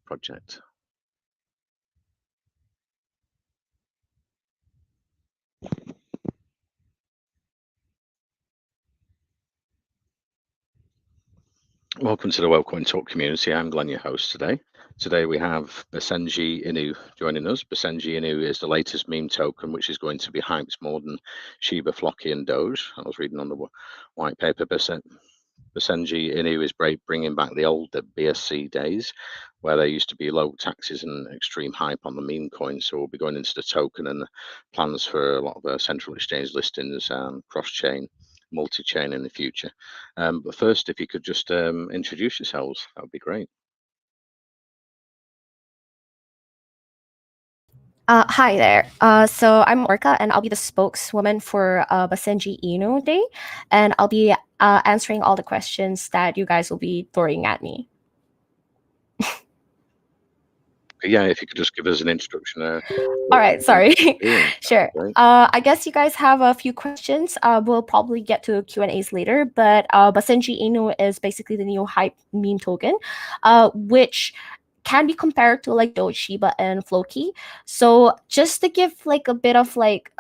project? Welcome to the WellCoin Talk community. I'm Glenn, your host today. Today we have Basenji Inu joining us. Basenji Inu is the latest meme token, which is going to be hyped more than Shiba, Flocky, and Doge. I was reading on the white paper. Basenji Inu is bringing back the old BSC days, where there used to be low taxes and extreme hype on the meme coins. So we'll be going into the token and the plans for a lot of central exchange listings, cross-chain, multi-chain in the future. But first, if you could just introduce yourselves, that would be great. Hi there. So I'm Orca, and I'll be the spokeswoman for Basenji Inu Day, and I'll be answering all the questions that you guys will be throwing at me. Yeah, if you could just give us an introduction. All right, sorry. Sure. I guess you guys have a few questions. We'll probably get to Q&As later, but Basenji Inu is basically the new hype meme token, which can be compared to like Doge, Shiba, and Floki. So just to give like a bit of like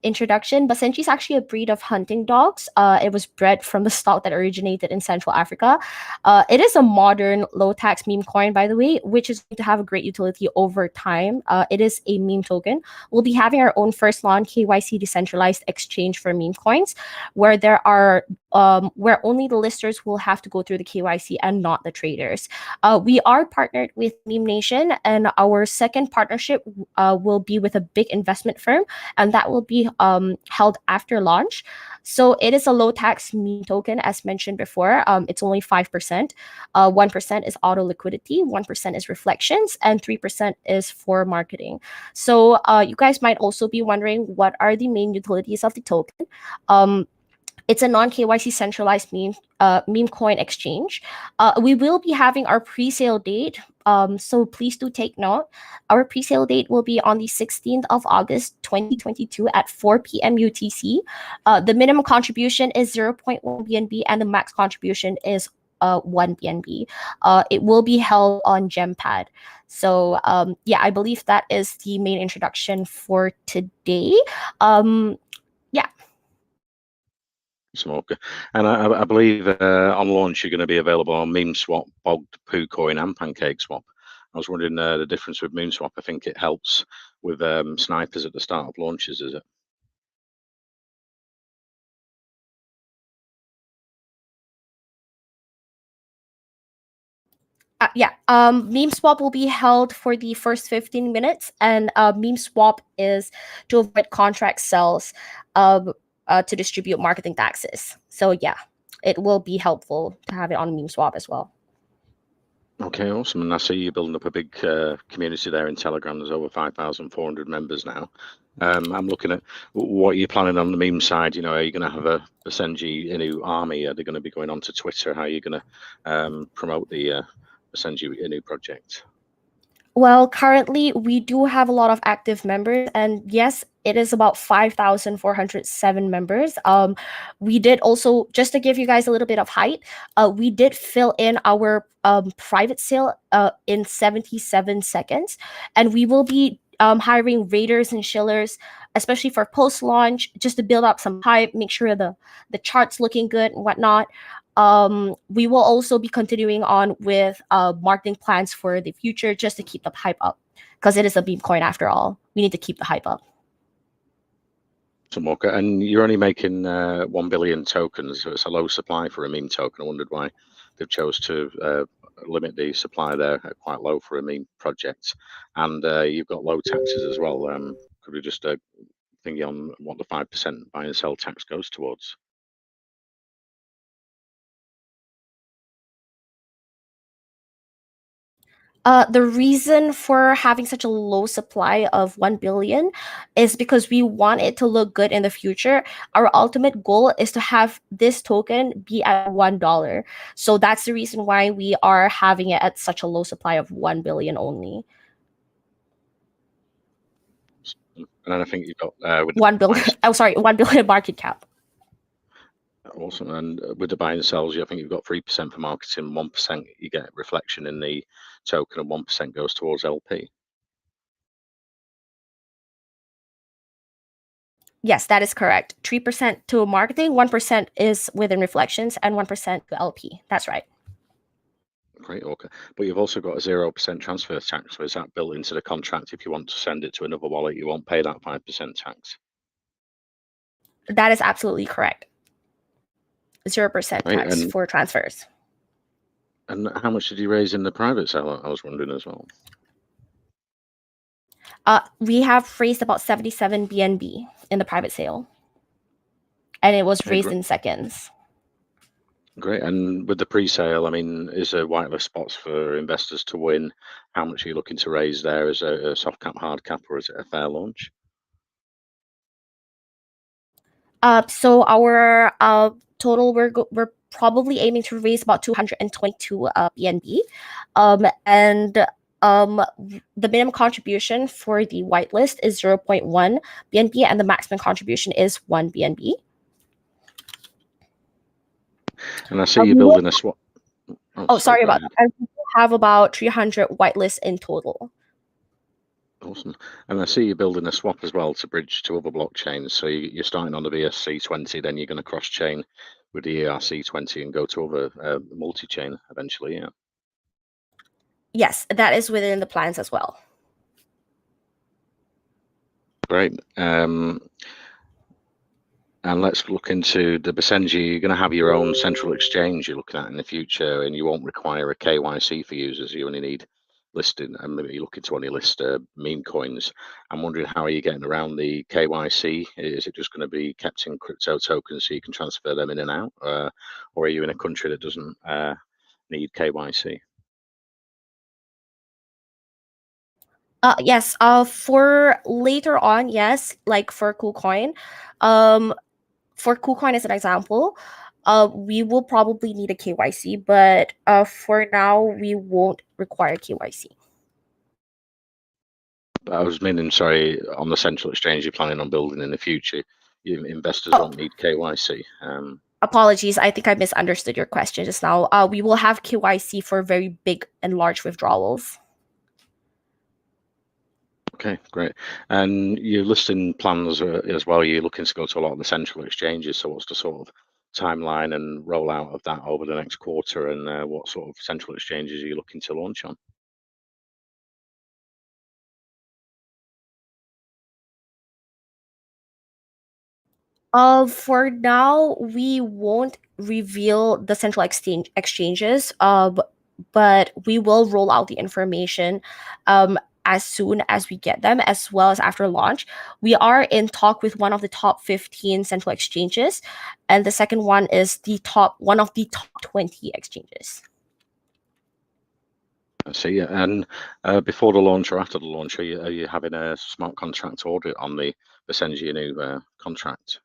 introduction, Basenji is actually a breed of hunting dogs. It was bred from the stock that originated in Central Africa. It is a modern low-tax meme coin, by the way, which is going to have a great utility over time. It is a meme token. We'll be having our own first non-KYC decentralized exchange for meme coins, where there are where only the listers will have to go through the KYC and not the traders. We are partnered with Meme Nation, and our second partnership will be with a big investment firm, and that will be held after launch. So it is a low tax meme token, as mentioned before. It's only 5%. 1% is auto liquidity, 1% is reflections, and 3% is for marketing. So you guys might also be wondering, what are the main utilities of the token? It's a non-KYC centralized meme coin exchange. We will be having our pre-sale date, so please do take note. Our pre-sale date will be on the 16th of August 2022 at 4 p.m. UTC. The minimum contribution is 0.1 BNB and the max contribution is 1 BNB. It will be held on Gempad. So yeah, I believe that is the main introduction for today. Yeah. Smoker. And I believe on launch you're going to be available on MemeSwap, Bogged, PooCoin, and PancakeSwap. I was wondering the difference with MemeSwap. I think it helps with snipers at the start of launches, is it? Yeah, MemeSwap will be held for the first 15 minutes, and MemeSwap is to avoid contract sales to distribute marketing taxes. So yeah, it will be helpful to have it on MemeSwap as well. Okay, awesome. And I see you're building up a big community there in Telegram. There's over 5,400 members now. I'm looking at what you're planning on the meme side. You know, are you going to have a Basenji Inu army? Are they going to be going onto Twitter? How are you going to promote the Basenji Inu project? Well, currently we do have a lot of active members, and yes, it is about 5,407 members. We did also, just to give you guys a little bit of height, we did fill in our private sale in 77 seconds, and we will be hiring raiders and shillers, especially for post-launch, just to build up some hype, make sure the chart's looking good and whatnot. We will also be continuing on with marketing plans for the future, just to keep the hype up, because it is a meme coin after all. We need to keep the hype up. So, Mocha, and you're only making 1 billion tokens, so it's a low supply for a meme token. I wondered why they've chose to limit the supply there quite low for a meme project. And you've got low taxes as well. Could we just think on what the 5% buy and sell tax goes towards? The reason for having such a low supply of 1 billion is because we want it to look good in the future. Our ultimate goal is to have this token be at $1. So that's the reason why we are having it at such a low supply of 1 billion only. And then I think you've got with 1 billion. Oh, sorry, 1 billion market cap. Awesome. And with the buy and sells, I think you've got 3% for marketing, 1% you get reflection in the token, and 1% goes towards LP. Yes, that is correct. 3% to marketing, 1% is within reflections, and 1% to LP. That's right. Great, okay. But you've also got a 0% transfer tax. So is that built into the contract? If you want to send it to another wallet, you won't pay that 5% tax. That is absolutely correct. 0% tax for transfers. And how much did you raise in the private sale? I was wondering as well. We have raised about 77 BNB in the private sale, and it was raised in seconds. Great. And with the pre-sale, I mean, is there whitelist spots for investors to win? How much are you looking to raise there? Is it a soft cap, hard cap, or is it a fair launch? So our total, we're probably aiming to raise about 222 BNB, and the minimum contribution for the whitelist is 0.1 BNB, and the maximum contribution is 1 BNB. And I see you're building a swap. Sorry about that. We have about 300 whitelists in total. Awesome. And I see you're building a swap as well to bridge to other blockchains. So you're starting on the BSC20, then you're going to cross-chain with the ERC20 and go to other multi-chain eventually, yeah. Yes, that is within the plans as well. Great. And let's look into the Basenji. You're going to have your own central exchange you're looking at in the future, and you won't require a KYC for users. You only need listing, and maybe you're looking to only list meme coins. I'm wondering, how are you getting around the KYC? Is it just going to be kept in crypto tokens so you can transfer them in and out, or are you in a country that doesn't need KYC? Yes. For later on, yes, like for KuCoin. For KuCoin as an example, we will probably need a KYC, but for now, we won't require KYC. I was meaning, sorry, on the central exchange you're planning on building in the future, investors won't need KYC. Apologies, I think I misunderstood your question just now. We will have KYC for very big and large withdrawals. Okay, great. And your listing plans as well, you're looking to go to a lot of the central exchanges. So what's the sort of timeline and rollout of that over the next quarter, and what sort of central exchanges are you looking to launch on? For now, we won't reveal the central exchanges, but we will roll out the information as soon as we get them, as well as after launch. We are in talk with one of the top 15 central exchanges, and the second one is one of the top 20 exchanges. I see. And before the launch or after the launch, are you having a smart contract audit on the Basenji new contract?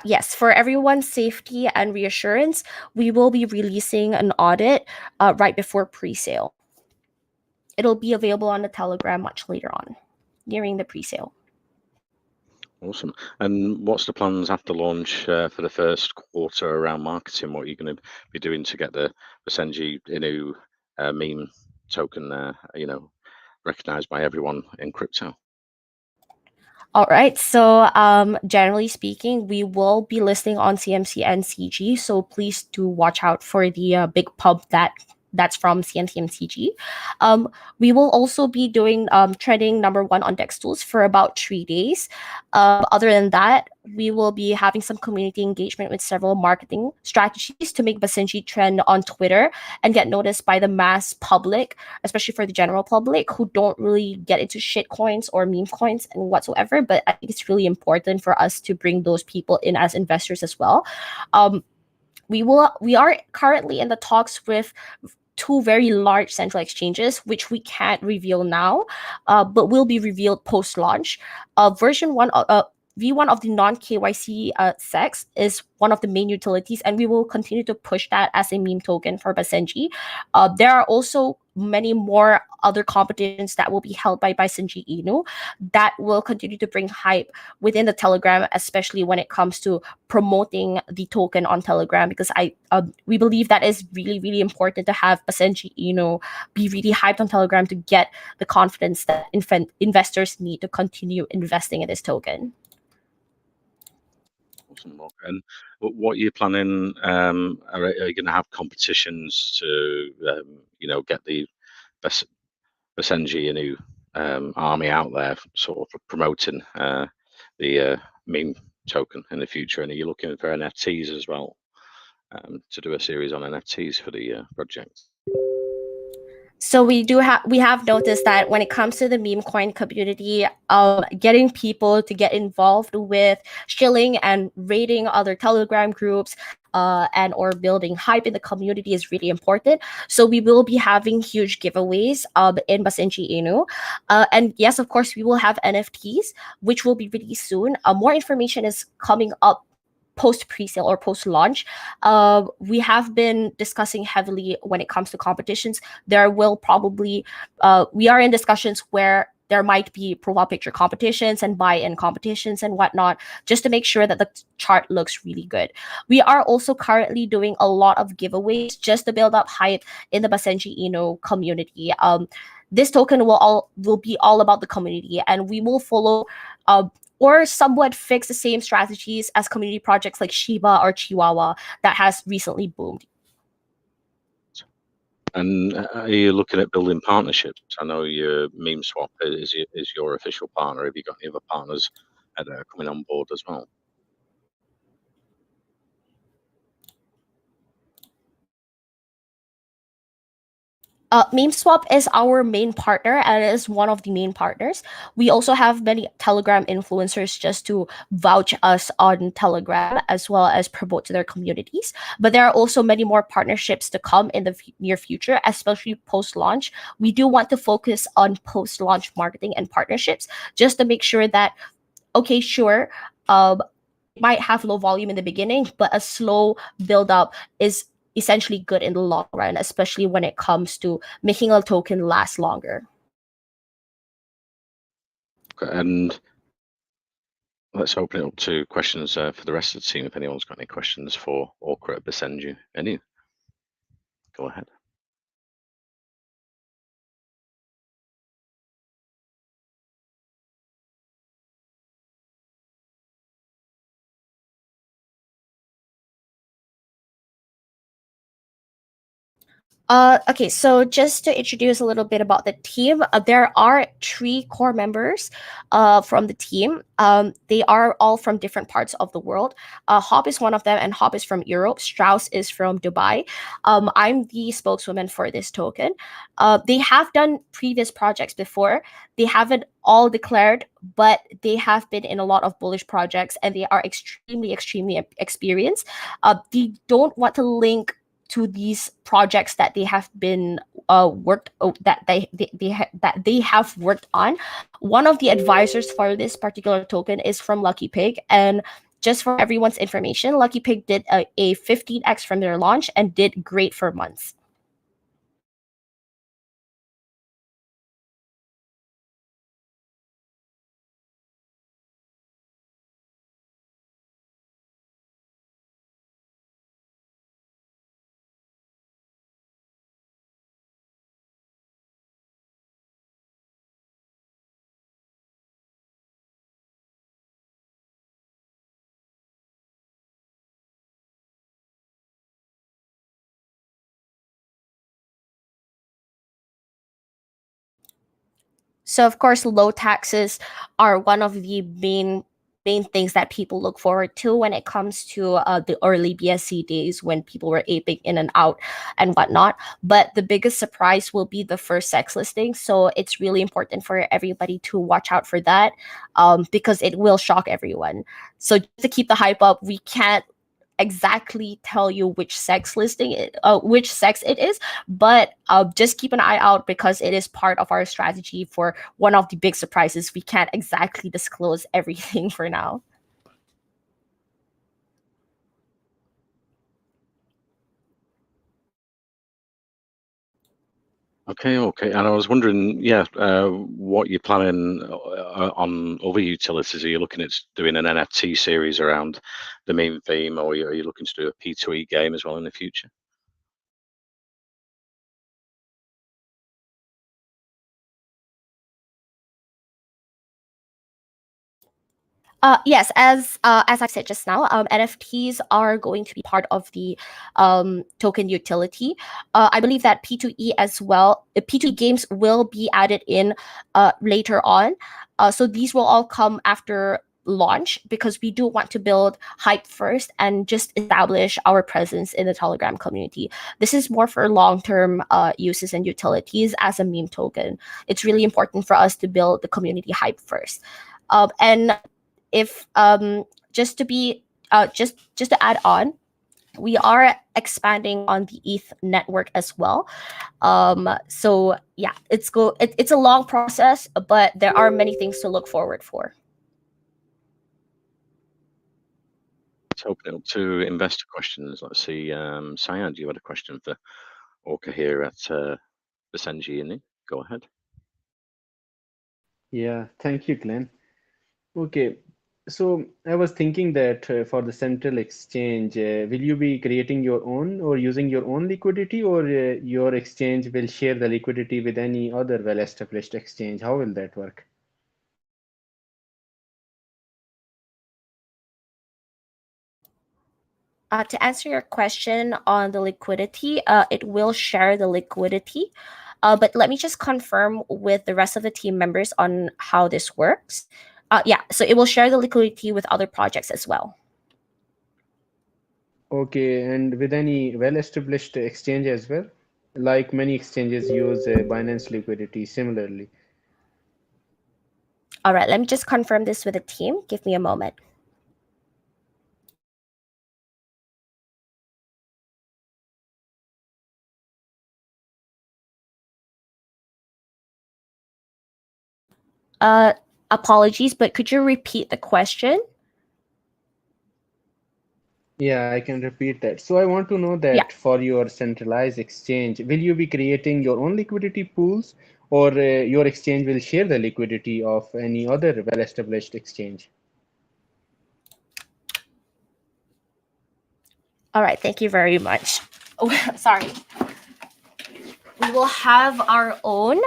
Yes, for everyone's safety and reassurance, we will be releasing an audit right before pre-sale. It'll be available on the Telegram much later on, nearing the pre-sale. Awesome. And what's the plans after launch for the first quarter around marketing? What are you going to be doing to get the Basenji Inu meme token, recognized by everyone in crypto? All right. So generally speaking, we will be listing on CMC and CG. So please do watch out for the big pub that's from CMC and CG. We will also be doing trending #1 on DEX tools for about 3 days. Other than that, we will be having some community engagement with several marketing strategies to make Basenji trend on Twitter and get noticed by the mass public, especially for the general public who don't really get into shit coins or meme coins and whatsoever. But I think it's really important for us to bring those people in as investors as well. We are currently in the talks with 2 very large central exchanges, which we can't reveal now, but will be revealed post-launch. Version V1 of the non-KYC SEX is one of the main utilities, and we will continue to push that as a meme token for Basenji. There are also many more other competitions that will be held by Basenji Inu that will continue to bring hype within the Telegram, especially when it comes to promoting the token on Telegram, because we believe that is really, really important to have Basenji Inu be really hyped on Telegram to get the confidence that investors need to continue investing in this token. Awesome, Mark. And what are you planning? Are you going to have competitions to, get the Basenji Inu army out there, sort of promoting the meme token in the future? And are you looking for NFTs as well, to do a series on NFTs for the project? So we have noticed that when it comes to the meme coin community, getting people to get involved with shilling and raiding other Telegram groups and or building hype in the community is really important. So we will be having huge giveaways in Basenji Inu. And yes, of course, we will have NFTs, which will be released soon. More information is coming up post pre-sale or post launch. We have been discussing heavily when it comes to competitions. There will probably we are in discussions where there might be profile picture competitions and buy-in competitions and whatnot, just to make sure that the chart looks really good. We are also currently doing a lot of giveaways just to build up hype in the Basenji Inu community. This token will be all about the community, and we will follow or somewhat fix the same strategies as community projects like Shiba or Chihuahua that has recently boomed. And are you looking at building partnerships? I know your meme swap is your official partner. Have you got any other partners that are coming on board as well? MemeSwap is our main partner and is one of the main partners. We also have many Telegram influencers just to vouch us on Telegram as well as promote to their communities. But there are also many more partnerships to come in the near future, especially post-launch. We do want to focus on post-launch marketing and partnerships just to make sure that, okay, sure, might have low volume in the beginning, but a slow build-up is essentially good in the long run, especially when it comes to making a token last longer. Okay, and let's open it up to questions for the rest of the team. If anyone's got any questions for Orkra at Basenji, any? Go ahead. Okay, so just to introduce a little bit about the team, there are 3 core members from the team. They are all from different parts of the world. Hop is one of them, and Hop is from Europe. Strauss is from Dubai. I'm the spokeswoman for this token. They have done previous projects before. They haven't all declared, but they have been in a lot of bullish projects, and they are extremely, extremely experienced. They don't want to link to these projects that they have been that they have worked on. One of the advisors for this particular token is from Lucky Pig, and just for everyone's information, Lucky Pig did a 15x from their launch and did great for months. So of course, low taxes are one of the main things that people look forward to when it comes to the early BSC days when people were aping in and out and whatnot. But the biggest surprise will be the first SEX listing. So it's really important for everybody to watch out for that because it will shock everyone. So to keep the hype up, we can't exactly tell you which SEX it is, but just keep an eye out because it is part of our strategy for one of the big surprises. We can't exactly disclose everything for now. Okay. And I was wondering, what you're planning on other utilities. Are you looking at doing an NFT series around the meme theme, or are you looking to do a P2E game as well in the future? Yes, as I said just now, NFTs are going to be part of the token utility. I believe that P2E as well, P2E games will be added in later on. So these will all come after launch because we do want to build hype first and just establish our presence in the Telegram community. This is more for long-term uses and utilities as a meme token. It's really important for us to build the community hype first. And if just to be just to add on, we are expanding on the ETH network as well. So yeah, it's a long process, but there are many things to look forward for. Let's open it up to investor questions. Let's see, Cyan, you had a question for Orca here at Basenji. Go ahead. Yeah, thank you, Glenn. Okay, so I was thinking that for the central exchange, will you be creating your own or using your own liquidity, or your exchange will share the liquidity with any other well-established exchange? How will that work? To answer your question on the liquidity, it will share the liquidity. But let me just confirm with the rest of the team members on how this works. Yeah, so it will share the liquidity with other projects as well. Okay, and with any well-established exchange as well? Like many exchanges use Binance liquidity similarly. All right, let me just confirm this with the team. Give me a moment. Apologies, but could you repeat the question? Yeah, I can repeat that. So I want to know Yeah. that for your centralized exchange, will you be creating your own liquidity pools, or your exchange will share the liquidity of any other well-established exchange? All right, thank you very much. Oh, sorry. We will have our own.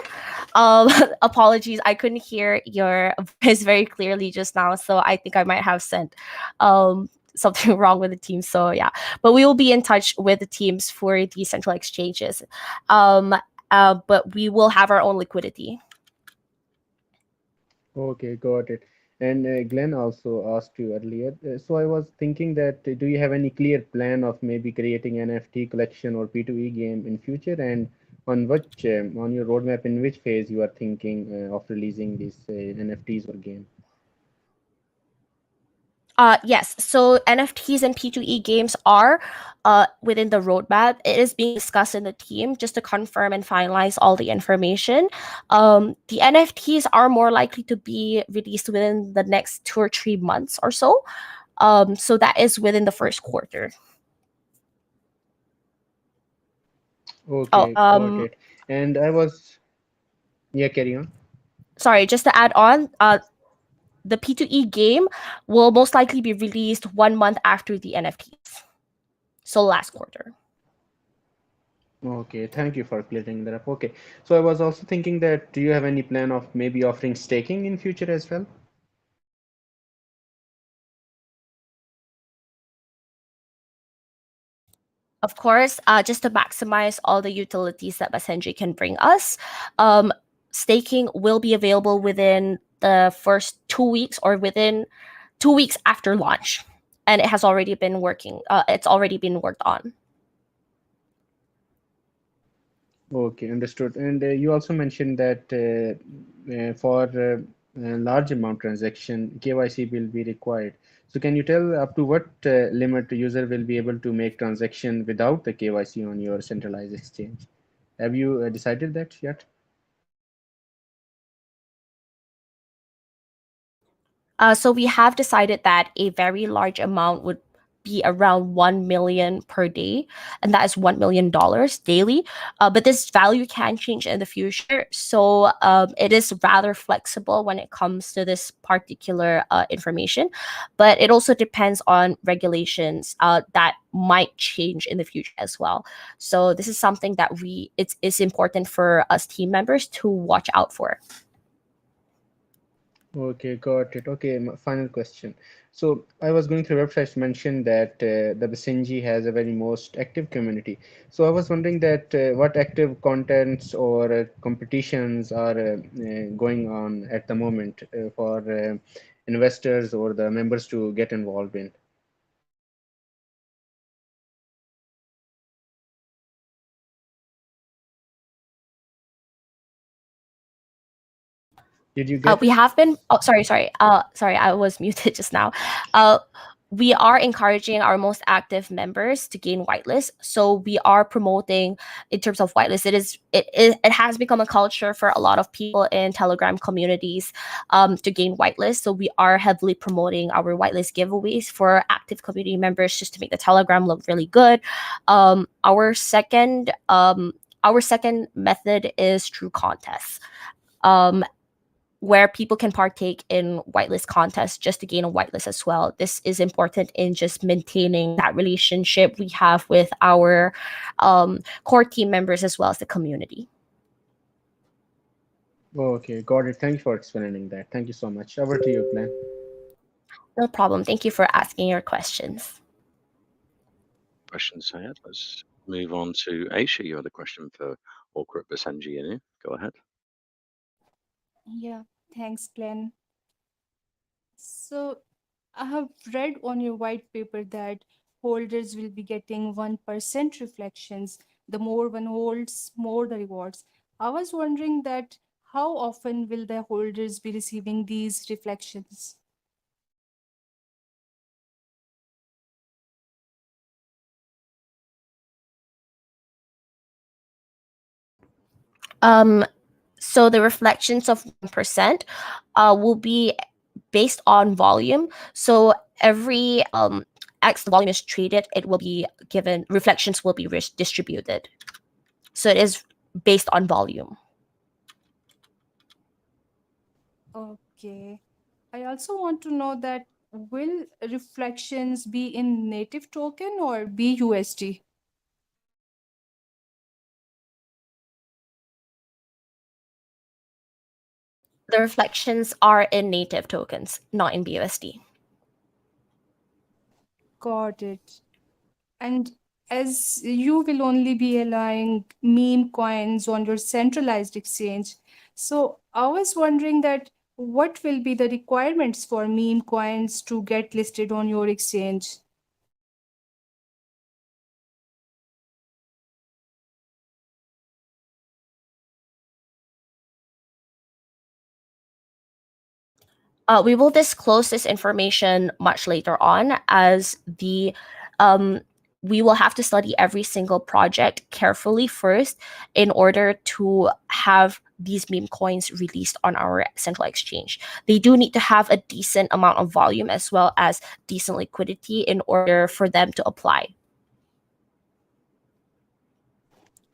Apologies, I couldn't hear your voice very clearly just now, so I think I might have sent something wrong with the team. So yeah, but we will be in touch with the teams for the central exchanges. But we will have our own liquidity. Okay, got it. And Glenn also asked you earlier. So I was thinking that do you have any clear plan of maybe creating NFT collection or P2E game in future, and on which on your roadmap in which phase you are thinking of releasing these NFTs or game? Yes, so NFTs and P2E games are within the roadmap. It is being discussed in the team just to confirm and finalize all the information. The NFTs are more likely to be released within the next 2 or 3 months or so. So that is within the first quarter. Okay, got it. And I was, yeah, carry on. Sorry, just to add on, the P2E game will most likely be released 1 month after the NFTs. So last quarter. Okay, thank you for clearing that up. Okay, so I was also thinking that do you have any plan of maybe offering staking in future as well? Of course, just to maximize all the utilities that Basenji can bring us, staking will be available within the first 2 weeks or within 2 weeks after launch. And it has already been working. It's already been worked on. Okay, understood. And you also mentioned that for large amount transaction, KYC will be required. So can you tell up to what limit the user will be able to make transaction without the KYC on your centralized exchange? Have you decided that yet? So we have decided that a very large amount would be around 1 million per day, and that is $1 million daily. But this value can change in the future, so it is rather flexible when it comes to this particular information. But it also depends on regulations that might change in the future as well. So this is something that it's important for us team members to watch out for. Okay, got it. Okay, final question. So I was going through websites mentioned that the Basenji has a very most active community. So I was wondering that what active contents or competitions are going on at the moment for investors or the members to get involved in. Did you get We it? have been. Oh, sorry. Sorry, I was muted just now. We are encouraging our most active members to gain whitelist. So we are promoting in terms of whitelist. It has become a culture for a lot of people in Telegram communities to gain whitelist. So we are heavily promoting our whitelist giveaways for active community members just to make the Telegram look really good. Our second method is through contests. Where people can partake in whitelist contests just to gain a whitelist as well. This is important in just maintaining that relationship we have with our core team members as well as the community. Okay, got it. Thank you for explaining that. Thank you so much. Over to you, Glenn. No problem. Thank you for asking your questions. Questions ahead. Let's move on to Aisha. You had a question for Orkut Basenji. Go ahead. Yeah, thanks, Glenn. So, I have read on your white paper that holders will be getting 1% reflections. The more one holds, more the rewards. I was wondering that how often will the holders be receiving these reflections? So the reflections of 1% will be based on volume. So every X volume is traded, it will be given, reflections will be distributed. So it is based on volume. Okay. I also want to know that will reflections be in native token or BUSD? The reflections are in native tokens, not in BUSD. Got it. And as you will only be allowing meme coins on your centralized exchange, so I was wondering that what will be the requirements for meme coins to get listed on your exchange? We will disclose this information much later on, as we will have to study every single project carefully first in order to have these meme coins released on our central exchange. They do need to have a decent amount of volume as well as decent liquidity in order for them to apply.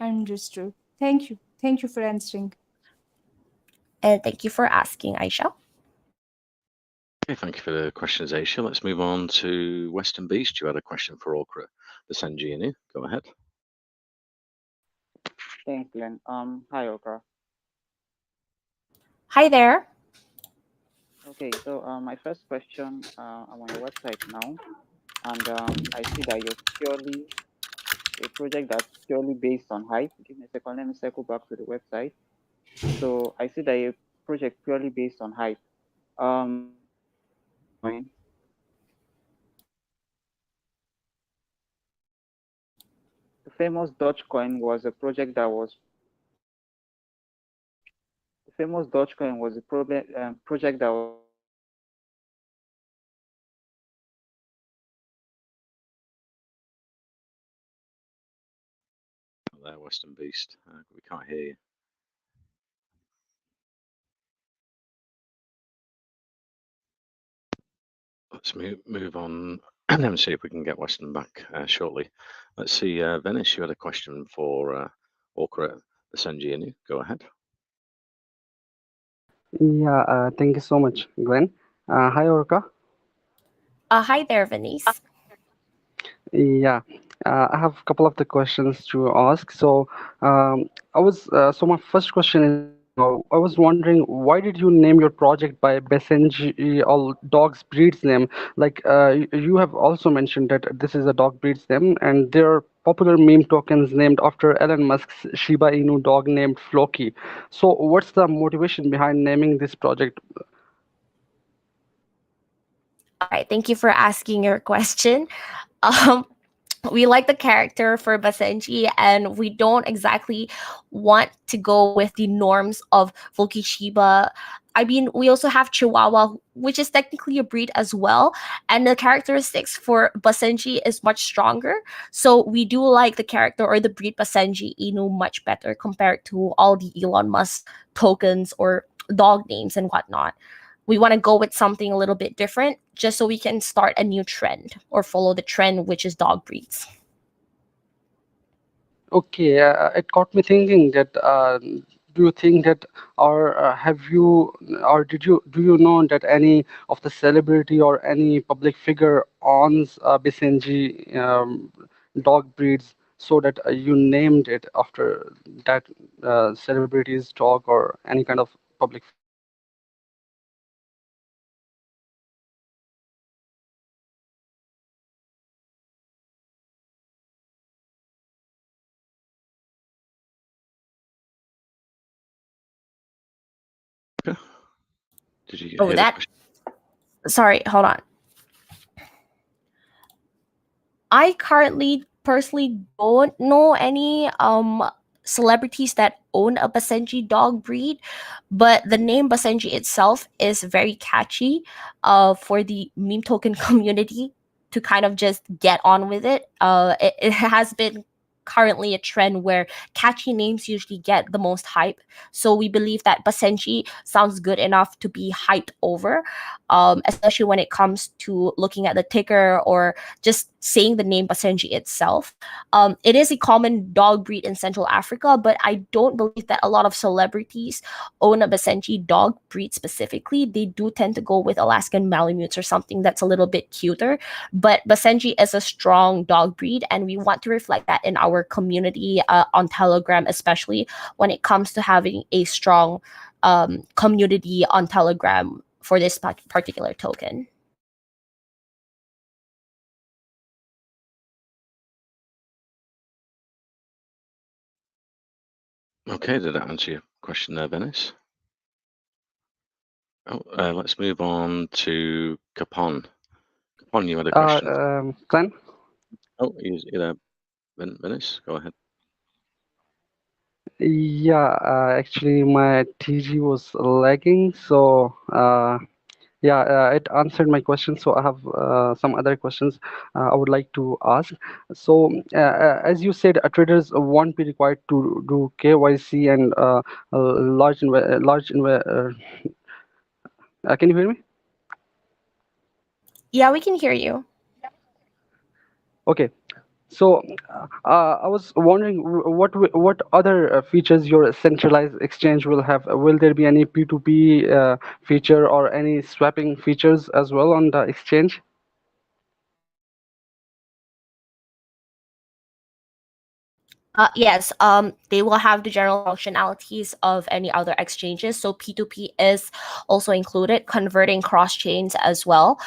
Understood. Thank you. Thank you for answering. And thank you for asking, Aisha. Okay, thank you for the questions, Aisha. Let's move on to Western Beast. You had a question for Orkut Basenji. Go ahead. Thanks, Glenn. Hi, Okra. Hi there. Okay, so my first question, I'm on your website now, and I see that you're purely a project that's purely based on hype. Give me a second, let me circle back to the website. So I see that a project purely based on hype. Coin. The famous Dogecoin was a project that was the famous Dogecoin was a project that was There, Western Beast. We can't hear you. Let's move on. and then see if we can get Weston back shortly. Let's see, Venice, you had a question for Orca Basenji Inu. Go ahead. Yeah, thank you so much, Glenn. Hi, Orca. Hi there, Venice. Yeah, I have a couple of the questions to ask. So, so my first question is, I was wondering, why did you name your project by Basenji, all dogs breeds name? Like, you have also mentioned that this is a dog breeds name, and there are popular meme tokens named after Elon Musk's Shiba Inu dog named Floki. So, what's the motivation behind naming this project? All right, thank you for asking your question. Um, we like the character for Basenji, and we don't exactly want to go with the norms of Volky Shiba. I mean, we also have Chihuahua, which is technically a breed as well, and the characteristics for Basenji is much stronger. So we do like the character or the breed Basenji Inu much better compared to all the Elon Musk tokens or dog names and whatnot. We want to go with something a little bit different just so we can start a new trend or follow the trend, which is dog breeds. Okay, it got me thinking that do you think that or have you or do you know that any of the celebrity or any public figure owns Basenji dog breeds so that you named it after that celebrity's dog or any kind of public figure? Did you Oh, hear the that. question? Sorry, hold on. I currently personally don't know any celebrities that own a Basenji dog breed, but the name Basenji itself is very catchy for the meme token community to kind of just get on with it. It has been currently a trend where catchy names usually get the most hype. So we believe that Basenji sounds good enough to be hyped over, especially when it comes to looking at the ticker or just saying the name Basenji itself. It is a common dog breed in Central Africa, but I don't believe that a lot of celebrities own a Basenji dog breed specifically. They do tend to go with Alaskan Malamutes or something that's a little bit cuter. But Basenji is a strong dog breed, and we want to reflect that in our community on Telegram, especially when it comes to having a strong community on Telegram for this particular token. Okay, did that answer your question there, Venice? Oh, let's move on to Capon. Capon, you had a question. Glenn? Oh, you there, Venice? Go ahead. Yeah, actually my TG was lagging, so yeah, it answered my question. So I have some other questions I would like to ask. So as you said, traders won't be required to do KYC and can you hear me? Yeah, we can hear you. Okay. So I was wondering what other features your centralized exchange will have. Will there be any P2P feature or any swapping features as well on the exchange? Yes, they will have the general functionalities of any other exchanges. So P2P is also included, converting cross chains as well.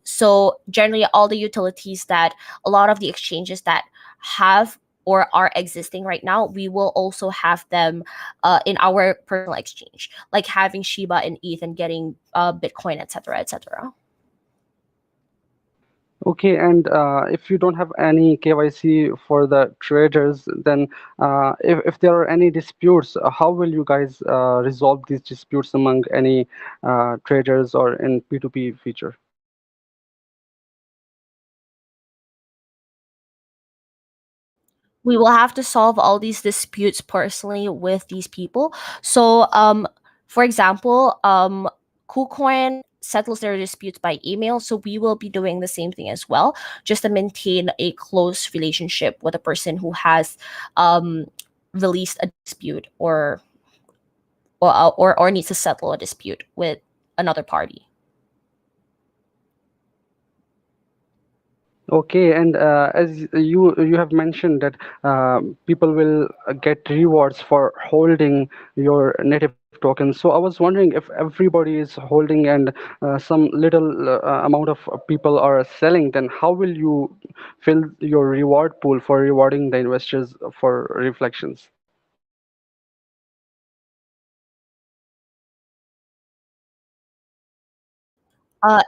So generally, all the utilities that a lot of the exchanges that have or are existing right now, we will also have them in our personal exchange, like having Shiba and ETH and getting Bitcoin, etc., etc. Okay, and if you don't have any KYC for the traders, then if there are any disputes, how will you guys resolve these disputes among any traders or in P2P feature? We will have to solve all these disputes personally with these people. So, for example, KuCoin settles their disputes by email. So we will be doing the same thing as well, just to maintain a close relationship with a person who has released a dispute or needs to settle a dispute with another party. Okay, and as you have mentioned that people will get rewards for holding your native tokens. So I was wondering if everybody is holding and some little amount of people are selling, then how will you fill your reward pool for rewarding the investors for reflections?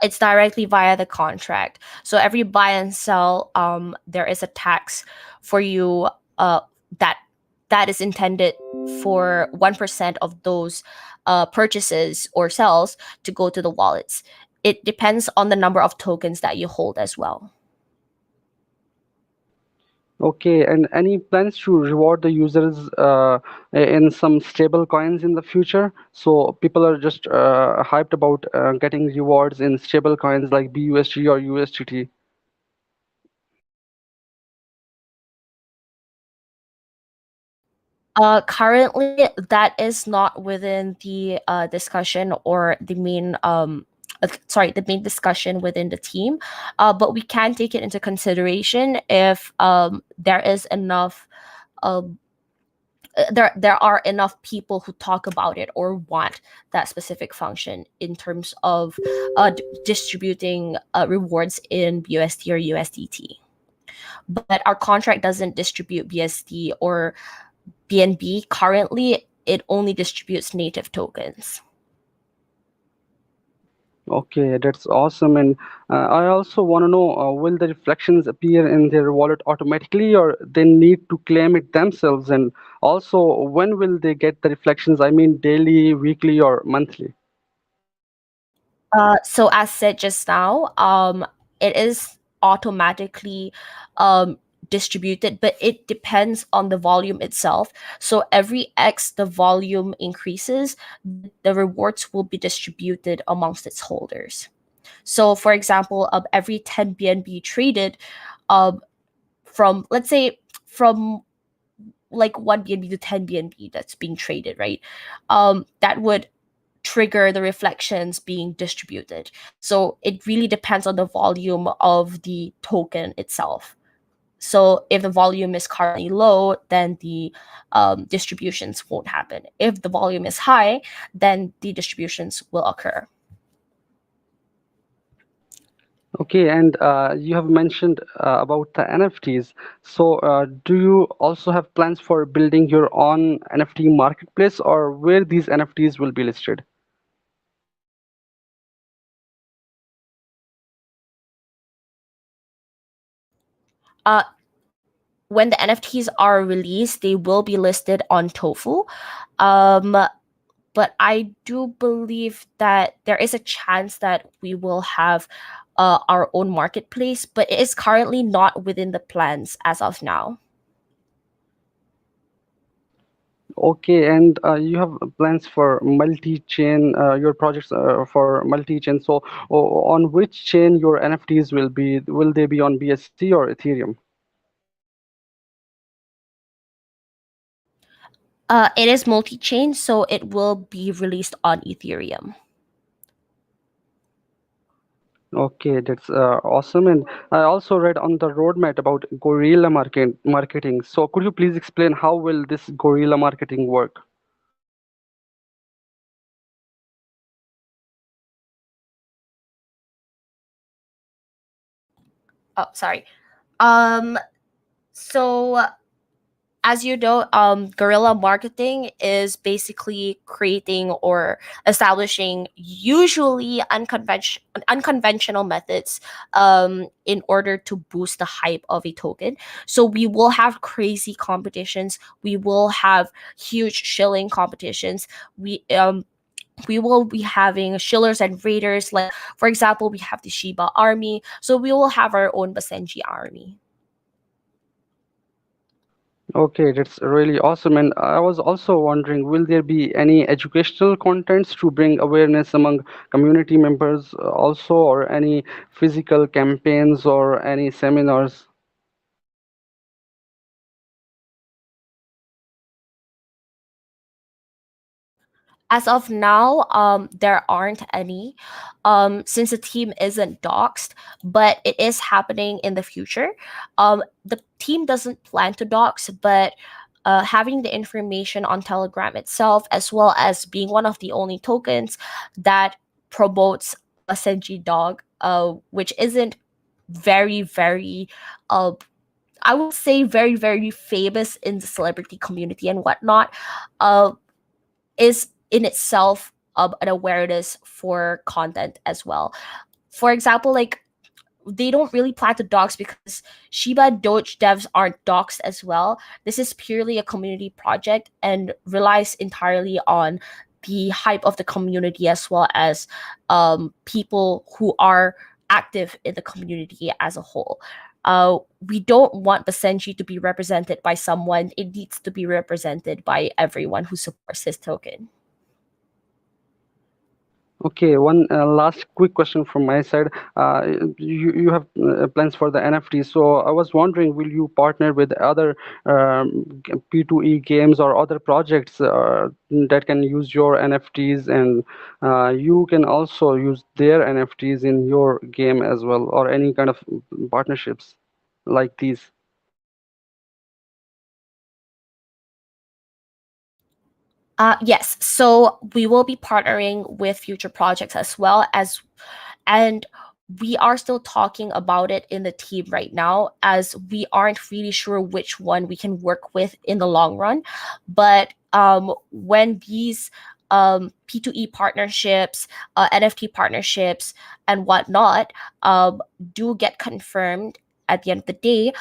It's directly via the contract. So every buy and sell, there is a tax for you that is intended for 1% of those purchases or sales to go to the wallets. It depends on the number of tokens that you hold as well. Okay, and any plans to reward the users in some stable coins in the future? So people are just hyped about getting rewards in stable coins like BUSD or USDT. Currently, that is not within the discussion or the main the main discussion within the team. But we can take it into consideration if there is enough. There are enough people who talk about it or want that specific function in terms of distributing rewards in BUSD or USDT. But our contract doesn't distribute BSD or BNB. Currently, it only distributes native tokens. Okay, that's awesome. And I also want to know, will the reflections appear in their wallet automatically or they need to claim it themselves? And also, when will they get the reflections? I mean, daily, weekly, or monthly? So as said just now, it is automatically distributed, but it depends on the volume itself. So every X the volume increases, the rewards will be distributed amongst its holders. So for example, every 10 BNB traded, from let's say from like 1 BNB to 10 BNB that's being traded, right? That would trigger the reflections being distributed. So it really depends on the volume of the token itself. So if the volume is currently low, then the distributions won't happen. If the volume is high, then the distributions will occur. Okay, and you have mentioned about the NFTs. So, do you also have plans for building your own NFT marketplace or where these NFTs will be listed? Uh, when the NFTs are released, they will be listed on Tofu. But I do believe that there is a chance that we will have our own marketplace, but it is currently not within the plans as of now. Okay, and you have plans for multi-chain, your projects for multi-chain. So, on which chain your NFTs will be? Will they be on BSC or Ethereum? It is multi-chain, so it will be released on Ethereum. Okay, that's awesome. And I also read on the roadmap about guerrilla marketing. So, could you please explain how will this guerrilla marketing work? Oh, sorry. So as you know, guerrilla marketing is basically creating or establishing usually unconventional methods in order to boost the hype of a token. So we will have crazy competitions. We will have huge shilling competitions. We will be having shillers and raiders. Like for example, we have the Shiba army. So we will have our own Basenji army. Okay, that's really awesome. And I was also wondering, will there be any educational contents to bring awareness among community members also, or any physical campaigns or any seminars? As of now, there aren't any, since the team isn't doxed, but it is happening in the future. The team doesn't plan to dox, but having the information on Telegram itself, as well as being one of the only tokens that promotes Basenji dog, which isn't very, very, uh, I would say very, very famous in the celebrity community and whatnot, uh, is in itself an awareness for content as well. For example, like they don't really plan to dox because Shiba Doge devs aren't doxed as well. This is purely a community project and relies entirely on the hype of the community as well as people who are active in the community as a whole. We don't want Basenji to be represented by someone. It needs to be represented by everyone who supports his token. Okay, one last quick question from my side. You have plans for the NFTs, so I was wondering, will you partner with other P2E games or other projects that can use your NFTs, and you can also use their NFTs in your game as well, or any kind of partnerships like these? Yes, so we will be partnering with future projects as well as, and we are still talking about it in the team right now as we aren't really sure which one we can work with in the long run. But when these P2E partnerships, NFT partnerships, and whatnot do get confirmed at the end of the day,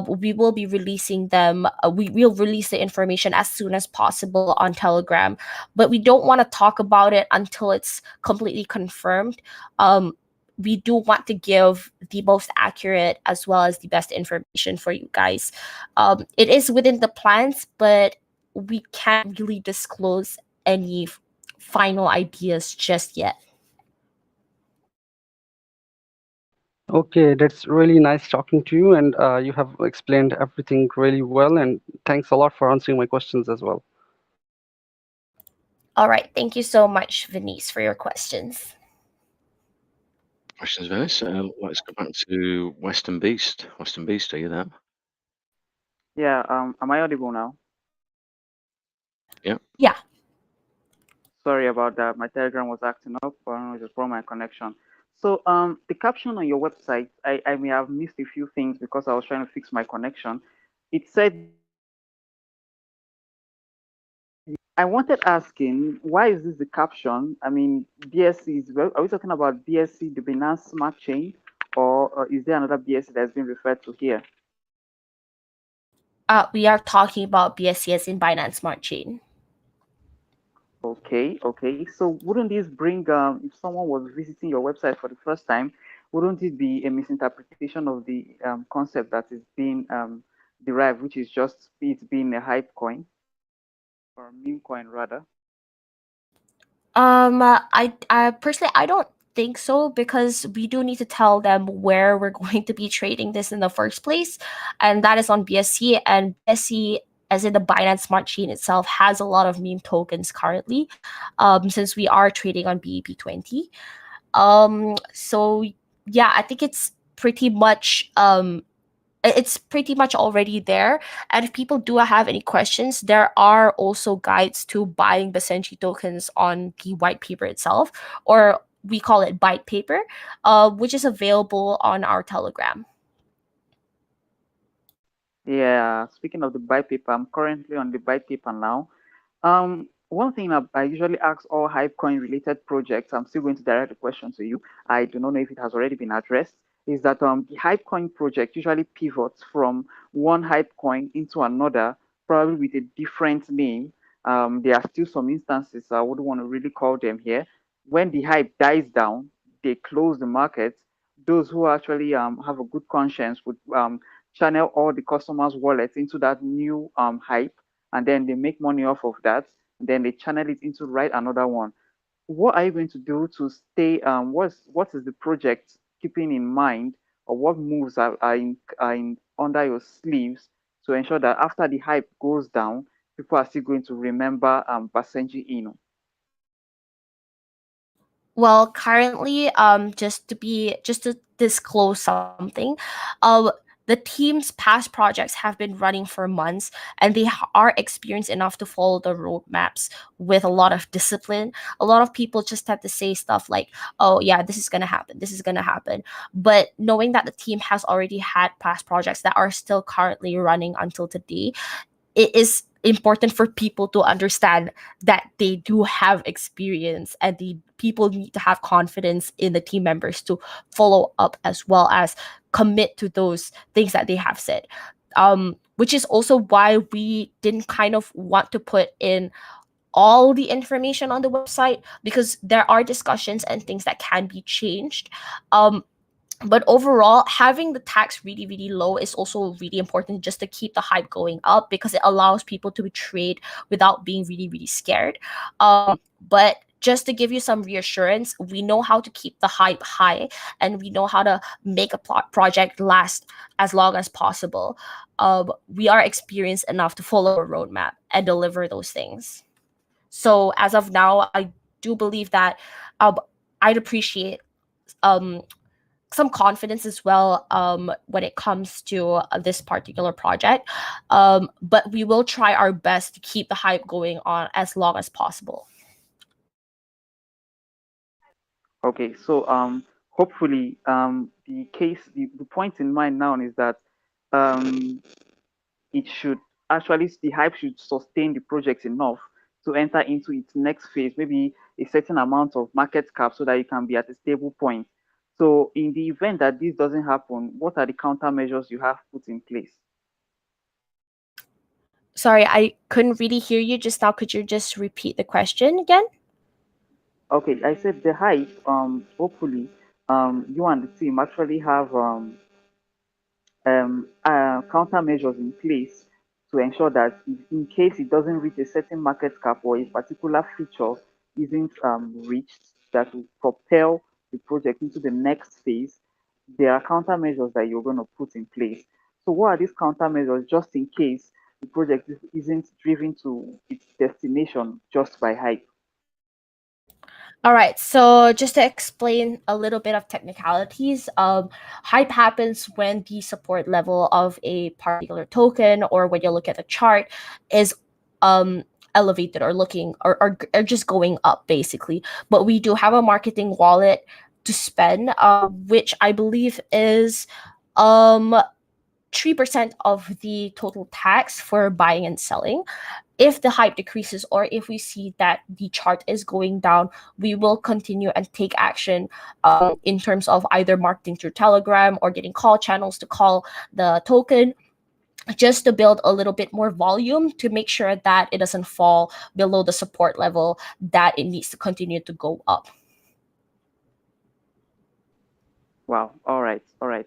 we will be releasing them. We will release the information as soon as possible on Telegram, but we don't want to talk about it until it's completely confirmed. We do want to give the most accurate as well as the best information for you guys. It is within the plans, but we can't really disclose any final ideas just yet. Okay, that's really nice talking to you, and you have explained everything really well, and thanks a lot for answering my questions as well. All right. Thank you so much, Venice, for your questions. Questions, Venice. Let's go back to Western Beast. Western Beast, are you there? Yeah, am I audible now? Yeah. Yeah. Sorry about that. My Telegram was acting up. I don't know, just from my connection. So, the caption on your website, I may have missed a few things because I was trying to fix my connection. It said, I wanted asking, why is this the caption? I mean, BSC is, well, are we talking about BSC, the Binance Smart Chain, or is there another BSC that's been referred to here? We are talking about BSCS in Binance Smart Chain. Okay, okay. So wouldn't this bring, if someone was visiting your website for the first time, wouldn't it be a misinterpretation of the concept that is being derived, which is just it being a hype coin or a meme coin rather? I personally I don't think so because we do need to tell them where we're going to be trading this in the first place, and that is on BSC. And BSC, as in the Binance Smart Chain itself, has a lot of meme tokens currently, since we are trading on BEP20. So yeah, I think it's pretty much already there. And if people do have any questions, there are also guides to buying Basenji tokens on the white paper itself, or we call it byte paper, which is available on our Telegram. Yeah, speaking of the buy paper, I'm currently on the buy paper now. One thing I usually ask all Hypecoin related projects, I'm still going to direct the question to you. I do not know if it has already been addressed. Is that the Hypecoin project usually pivots from one Hypecoin into another, probably with a different name. There are still some instances, I wouldn't want to really call them here. When the hype dies down, they close the market. Those who actually have a good conscience would channel all the customers' wallets into that new hype, and then they make money off of that, and then they channel it into write another one. What are you going to do to stay? What is the project keeping in mind, or what moves are in under your sleeves to ensure that after the hype goes down, people are still going to remember Basenji Inu? Well, currently, just to disclose something, the team's past projects have been running for months, and they are experienced enough to follow the roadmaps with a lot of discipline. A lot of people just have to say stuff like, "Oh yeah, this is gonna happen. This is gonna happen," but knowing that the team has already had past projects that are still currently running until today, it is important for people to understand that they do have experience, and the people need to have confidence in the team members to follow up as well as commit to those things that they have said, which is also why we didn't kind of want to put in all the information on the website, because there are discussions and things that can be changed. But overall, having the tax really, really low is also really important, just to keep the hype going up, because it allows people to trade without being really, really scared. But just to give you some reassurance, we know how to keep the hype high, and we know how to make a project last as long as possible. We are experienced enough to follow a roadmap and deliver those things. So as of now, I do believe that I'd appreciate some confidence as well when it comes to this particular project. But we will try our best to keep the hype going on as long as possible. Okay, so hopefully the point in mind now is that um, it should actually the hype should sustain the project enough to enter into its next phase, maybe a certain amount of market cap, so that you can be at a stable point. So in the event that this doesn't happen, what are the countermeasures you have put in place? Sorry, I couldn't really hear you just now. Could you just repeat the question again? Okay, I said the hype. Hopefully, you and the team actually have countermeasures in place to ensure that in case it doesn't reach a certain market cap, or a particular feature isn't reached that will propel the project into the next phase, there are countermeasures that you're going to put in place. So what are these countermeasures, just in case the project isn't driven to its destination just by hype? All right, so just to explain a little bit of technicalities, hype happens when the support level of a particular token, or when you look at the chart, is elevated, or looking, or just going up basically. But we do have a marketing wallet to spend, which I believe is 3% of the total tax for buying and selling. If the hype decreases, or if we see that the chart is going down, we will continue and take action in terms of either marketing through Telegram, or getting call channels to call the token, just to build a little bit more volume to make sure that it doesn't fall below the support level, that it needs to continue to go up. Wow. All right. All right.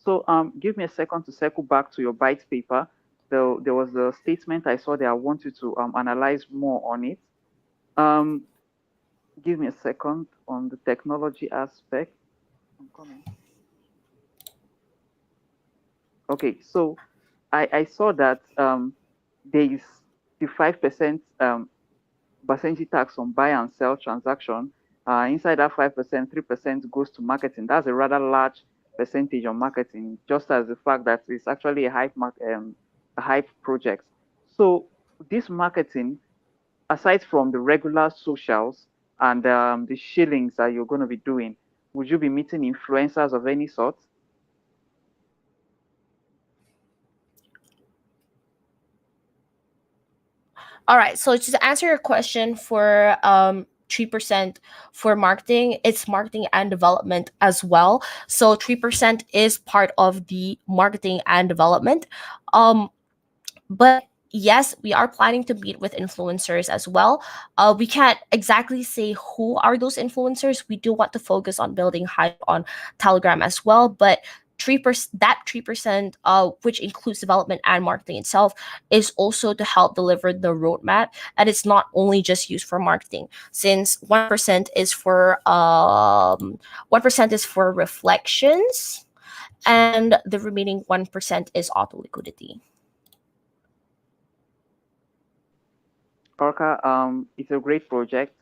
So give me a second to circle back to your white paper. There was a statement I saw there. I want you to analyze more on it. Um, give me a second on the technology aspect. I'm coming. Okay. So I saw that there is the 5% Basenji tax on buy and sell transaction. Inside that 5%, 3% goes to marketing. That's a rather large percentage on marketing, just as the fact that it's actually a hype project. So this marketing, aside from the regular socials and the shillings that you're going to be doing, would you be meeting influencers of any sort? All right, so to answer your question, for 3% for marketing, it's marketing and development as well. So 3% is part of the marketing and development. But yes, we are planning to meet with influencers as well. We can't exactly say who are those influencers. We do want to focus on building hype on Telegram as well, but that 3%, which includes development and marketing itself, is also to help deliver the roadmap, and it's not only just used for marketing, since 1% is for 1% is for reflections, and the remaining 1% is auto liquidity. Orca, it's a great project.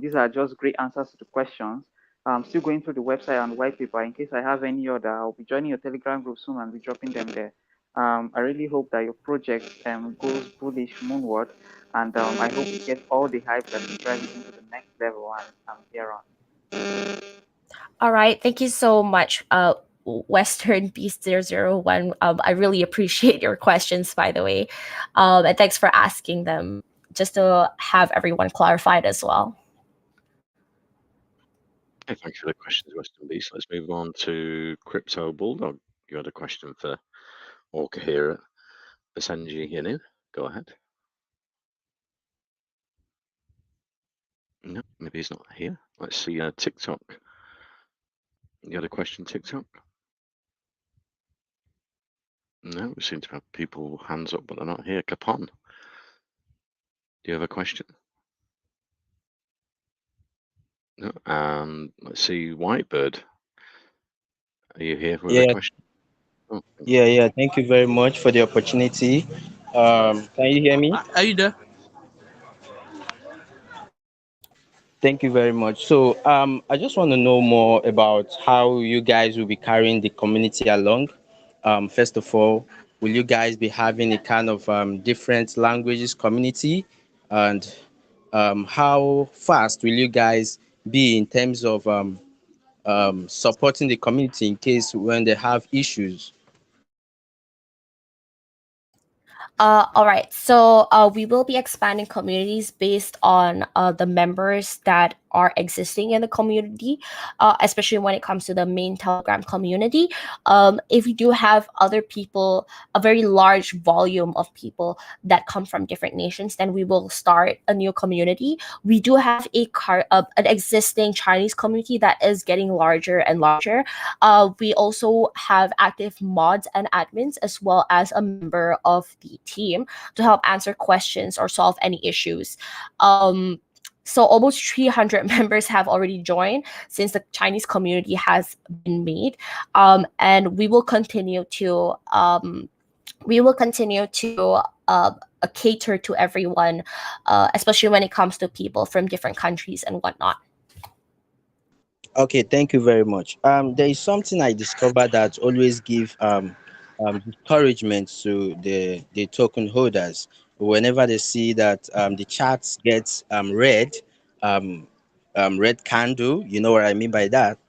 These are just great answers to the questions. I'm still going through the website and white paper. In case I have any other, I'll be joining your Telegram group soon and be dropping them there. I really hope that your project goes bullish moonward, and I hope you get all the hype that will drive it into the next level and here on. All right, thank you so much, Western Beast 001. I really appreciate your questions, by the way, and thanks for asking them, just to have everyone clarified as well. Okay, thank you for the questions, Western Beast. Let's move on to Crypto Bulldog. You had a question for Orca here at Basenji. Go ahead. No, maybe he's not here. Let's see. TikTok. You had a question, TikTok? No, we seem to have people hands up, but they're not here. Capon, do you have a question? No. Let's see. Whitebird, are you here with a question? Oh, yeah. Thank you very much for the opportunity. Can you hear me? Are you there? Thank you very much. So, I just want to know more about how you guys will be carrying the community along. First of all, will you guys be having a kind of different languages community, and how fast will you guys be in terms of supporting the community in case when they have issues? All right. So we will be expanding communities based on the members that are existing in the community, especially when it comes to the main Telegram community. If we do have other people, a very large volume of people that come from different nations, then we will start a new community. We do have an existing Chinese community that is getting larger and larger. We also have active mods and admins, as well as a member of the team to help answer questions or solve any issues. So almost 300 members have already joined since the Chinese community has been made, and we will continue to cater to everyone, especially when it comes to people from different countries and whatnot. Okay, thank you very much. There is something I discovered that always give encouragement to the token holders whenever they see that the charts get um, red candle. You know what I mean by that?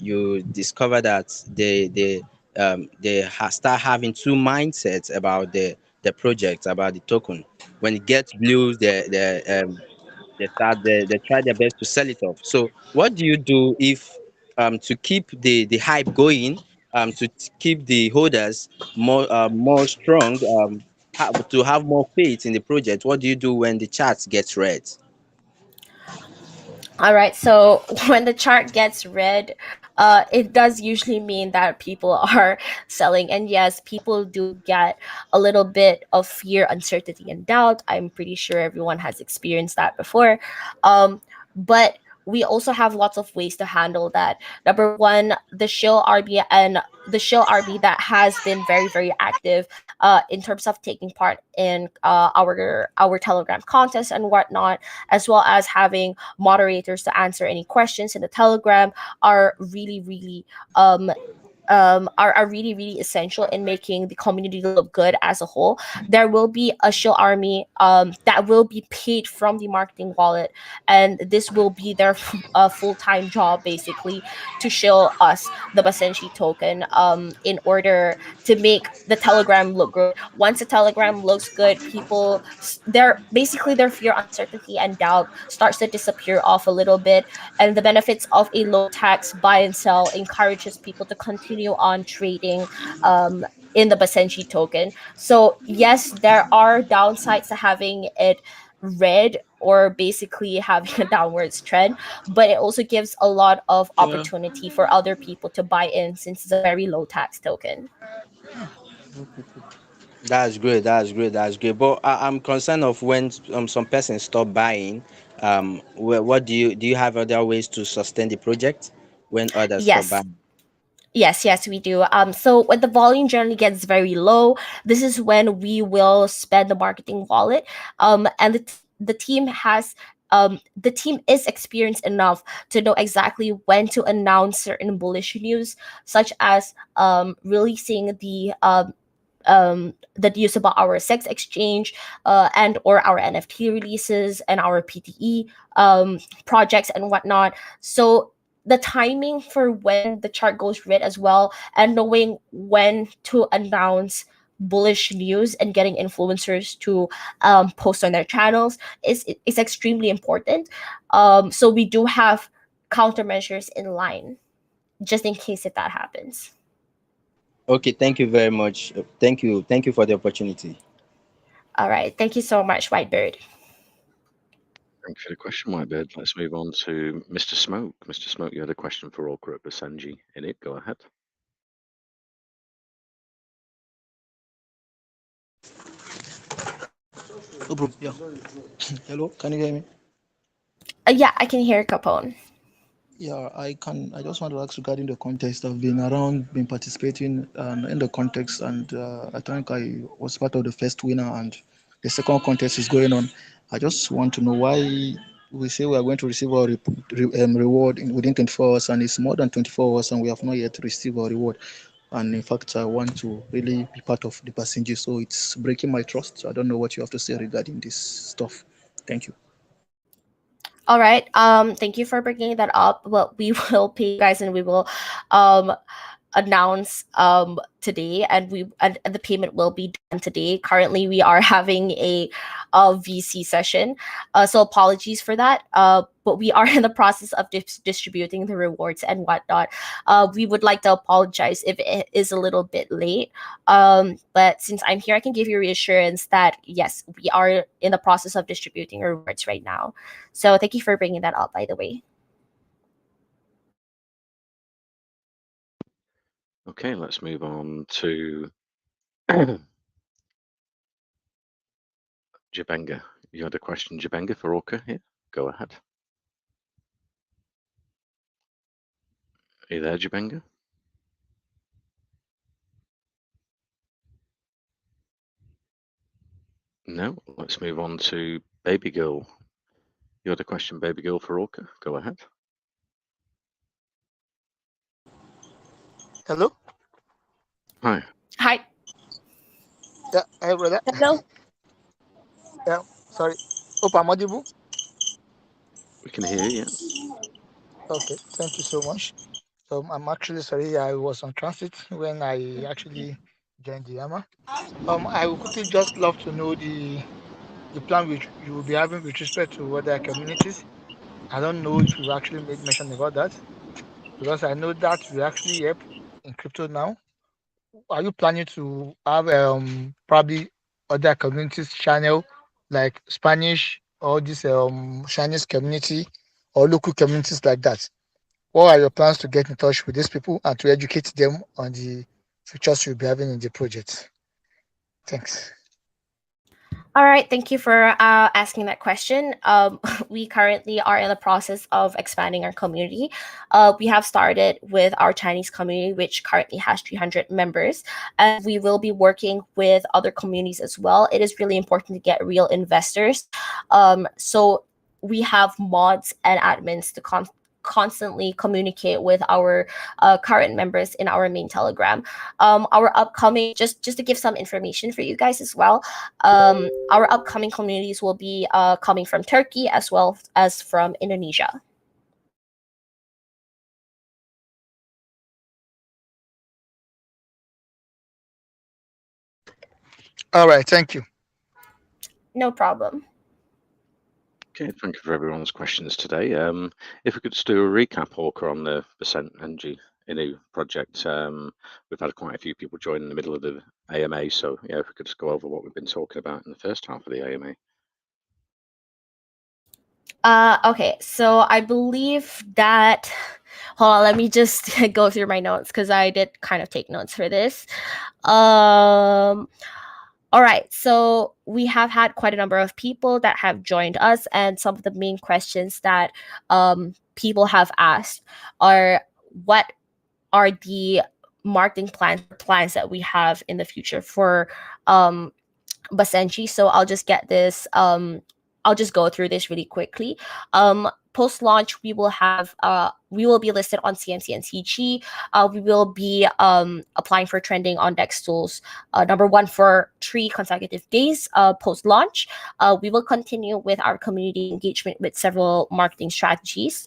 You discover that start having two mindsets about the project, about the token. When it gets blue, they try their best to sell it off. So what do you do if to keep the hype going, keep the holders more strong, to have more faith in the project? What do you do when the charts gets red? All right, so when the chart gets red, it does usually mean that people are selling. And yes, people do get a little bit of fear, uncertainty, and doubt. I'm pretty sure everyone has experienced that before. But we also have lots of ways to handle that. Number one, the shill RB that has been very, very active in terms of taking part in our Telegram contest and whatnot, as well as having moderators to answer any questions in the Telegram, are really, really are really, really essential in making the community look good as a whole. There will be a shill army that will be paid from the marketing wallet, and this will be their full-time job, basically, to shill us the Basenji token in order to make the Telegram look good. Once the Telegram looks good, people, their fear, uncertainty, and doubt starts to disappear off a little bit, and the benefits of a low tax buy and sell encourages people to continue on trading in the Basenji token. So yes, there are downsides to having it red or basically having a downwards trend, but it also gives a lot of opportunity for other people to buy in since it's a very low tax token. That's great. That's great. That's great. But I'm concerned of when some persons stop buying. What do you have other ways to sustain the project when others stop Yes. buying? Yes, we do. So when the volume generally gets very low, this is when we will spend the marketing wallet. And the team has the team is experienced enough to know exactly when to announce certain bullish news, such as releasing the news about our sex exchange and or our NFT releases and our PTE projects and whatnot. So the timing for when the chart goes red as well, and knowing when to announce bullish news and getting influencers to post on their channels is extremely important. So we do have countermeasures in line just in case if that happens. Okay, thank you very much. Thank you for the opportunity. All right. Thank you so much, Whitebird. Thanks for the question, Whitebird. Let's move on to Mr. Smoke. Mr. Smoke, you had a question for Orca at Basenji. In it, go ahead. No problem. Yeah. Hello, can you hear me? Yeah, I can hear Capone. Yeah, I can. I just want to ask regarding the contest. I've been around, been participating in the contest, and I think I was part of the first winner, and the second contest is going on. I just want to know why we say we are going to receive our reward within 24 hours, and it's more than 24 hours, and we have not yet received our reward. And in fact, I want to really be part of the Basenji, so it's breaking my trust. I don't know what you have to say regarding this stuff. Thank you. All right. Thank you for bringing that up. Well, we will pay you guys, and we will um announce today, and the payment will be done today. Currently we are having a VC session, so apologies for that, but we are in the process of distributing the rewards and whatnot. We would like to apologize if it is a little bit late, but since I'm here, I can give you reassurance that yes, we are in the process of distributing rewards right now. So thank you for bringing that up, by the way. Okay, let's move on to Jabenga. You had a question, Jabenga, for Orca here? Go ahead. Are you there, Jabenga? No, let's move on to Baby Girl. You had a question, Baby Girl, for Orca? Go ahead. Hello? Hi. Hi. Yeah, hi, brother. Hello. Yeah, sorry. Hope I'm audible. We can hear you, yeah. Okay, thank you so much. I'm actually sorry I was on transit when I actually joined the AMA. I would quickly just love to know the plan which you will be having with respect to other communities. I don't know if you actually made mention about that because I know that we actually help in crypto now. Are you planning to have probably other communities channel like Spanish or this Chinese community or local communities like that? What are your plans to get in touch with these people and to educate them on the features you'll be having in the project? Thanks. All right, thank you for asking that question. We currently are in the process of expanding our community. We have started with our Chinese community, which currently has 300 members, and we will be working with other communities as well. It is really important to get real investors. So we have mods and admins to constantly communicate with our current members in our main Telegram. Our upcoming, just to give some information for you guys as well, our upcoming communities will be coming from Turkey as well as from Indonesia. All right, thank you. No problem. Okay, thank you for everyone's questions today. If we could just do a recap, Orca, on the Basenji Inu project. We've had quite a few people join in the middle of the AMA, so yeah, if we could just go over what we've been talking about in the first half of the AMA. Okay, so I believe that. Hold on, let me just go through my notes because I did kind of take notes for this. All right, so we have had quite a number of people that have joined us, and some of the main questions that people have asked are, what are the marketing plans that we have in the future for Basenji? So I'll just get this. I'll just go through this really quickly. Post launch, we will be listed on CMC and CG. We will be applying for trending on DEX tools number 1 for 3 consecutive days post launch. We will continue with our community engagement with several marketing strategies,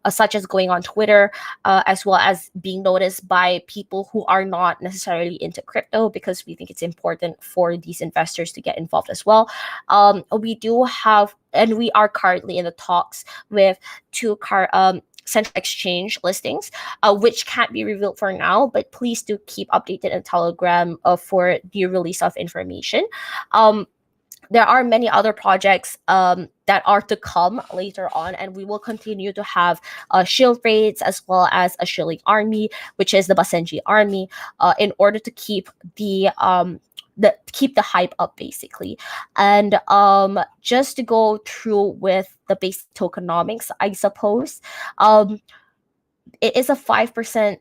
such as going on Twitter, as well as being noticed by people who are not necessarily into crypto, because we think it's important for these investors to get involved as well. We do have, and we are currently in the talks with 2 central exchange listings, which can't be revealed for now, but please do keep updated in Telegram for the release of information. There are many other projects that are to come later on, and we will continue to have shield raids as well as a shilling army, which is the Basenji army, in order to keep keep the hype up, basically. And just to go through with the basic tokenomics, I suppose, it is a 5%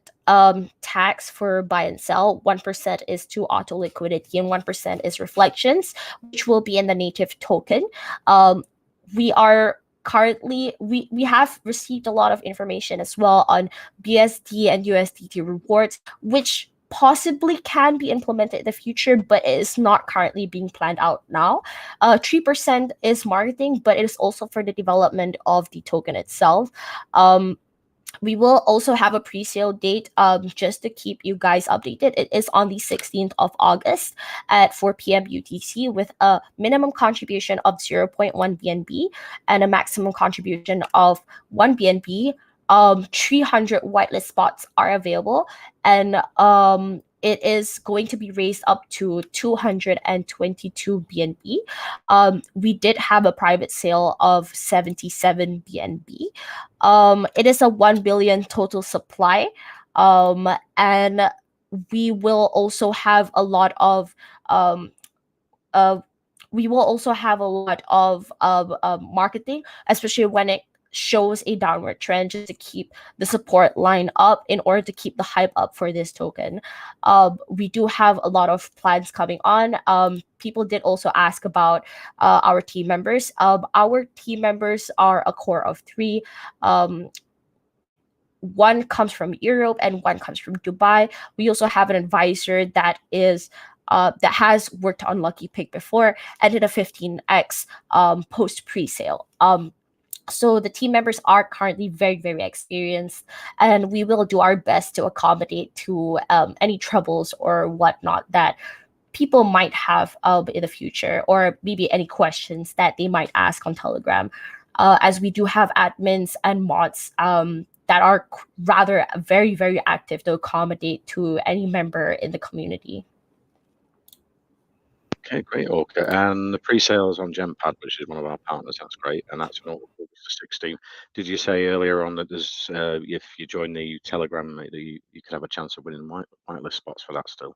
tax for buy and sell. 1% is to auto liquidity, and 1% is reflections, which will be in the native token. We are currently, we have received a lot of information as well on BSD and USDT rewards, which possibly can be implemented in the future, but it is not currently being planned out now. 3% is marketing, but it is also for the development of the token itself. We will also have a pre-sale date, just to keep you guys updated. It is on the 16th of August at 4 p.m. UTC, with a minimum contribution of 0.1 BNB and a maximum contribution of 1 BNB. 300 whitelist spots are available, and it is going to be raised up to 222 BNB. We did have a private sale of 77 BNB. It is a 1 billion total supply, and we will also have a lot of marketing, especially when it shows a downward trend, just to keep the support line up in order to keep the hype up for this token. We do have a lot of plans coming on. People did also ask about our team members. Our team members are a core of 3. One comes from Europe and one comes from Dubai. We also have an advisor that has worked on Lucky Pick before and did a 15x post pre-sale. So the team members are currently very, very experienced, and we will do our best to accommodate to any troubles or whatnot that people might have in the future, or maybe any questions that they might ask on Telegram, as we do have admins and mods that are rather very, very active to accommodate to any member in the community. Okay, great, okay. And the pre-sales on GemPad, which is one of our partners, that's great, and that's on August 16th. Did you say earlier on that there's, if you join the Telegram, you could have a chance of winning whitelist spots for that still?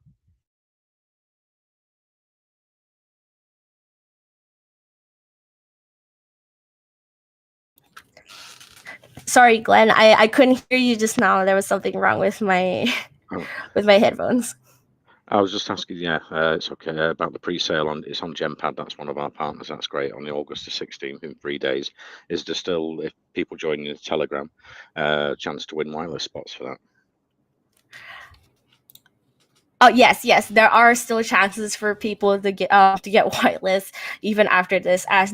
Sorry, Glenn, I couldn't hear you just now. There was something wrong with my with my headphones. I was just asking, yeah, it's okay, about the pre-sale it's on GemPad. That's one of our partners. That's great. On the August the 16th, in 3 days. Is there still, if people join the Telegram, chance to win whitelist spots for that? Oh yes, there are still chances for people to get whitelist even after this, as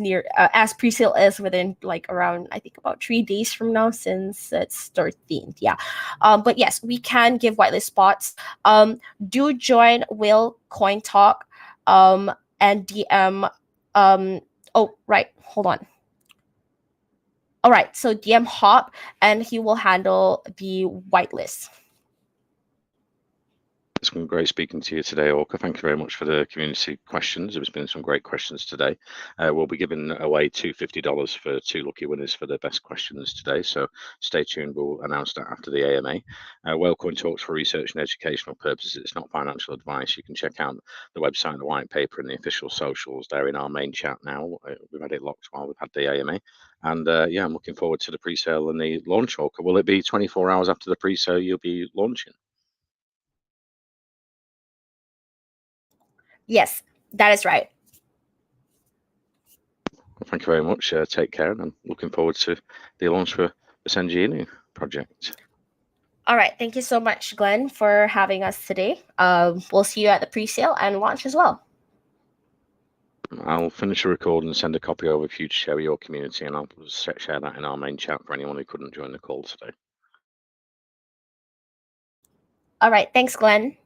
pre-sale is within like around, I think, about 3 days from now, since it's 13th. Yeah, but yes, we can give whitelist spots. Do join Will Coin Talk, and DM. Oh right, hold on. All right, so DM Hop, and he will handle the whitelist. It's been great speaking to you today, Orca. Thank you very much for the community questions. There's been some great questions today. We'll be giving away $250 for 2 lucky winners for the best questions today. So stay tuned. We'll announce that after the AMA. Wellcoin Talks for research and educational purposes. It's not financial advice. You can check out the website, the white paper, and the official socials. They're in our main chat now. We've had it locked while we've had the AMA. And yeah, I'm looking forward to the pre-sale and the launch, Orca. Will it be 24 hours after the pre-sale you'll be launching? Yes, that is right. Well, thank you very much. Take care, and I'm looking forward to the launch for Basenji project. All right. Thank you so much, Glenn, for having us today. We'll see you at the pre-sale and launch as well. I'll finish the record and send a copy over for you to share with your community, and I'll share that in our main chat for anyone who couldn't join the call today. All right. Thanks, Glenn.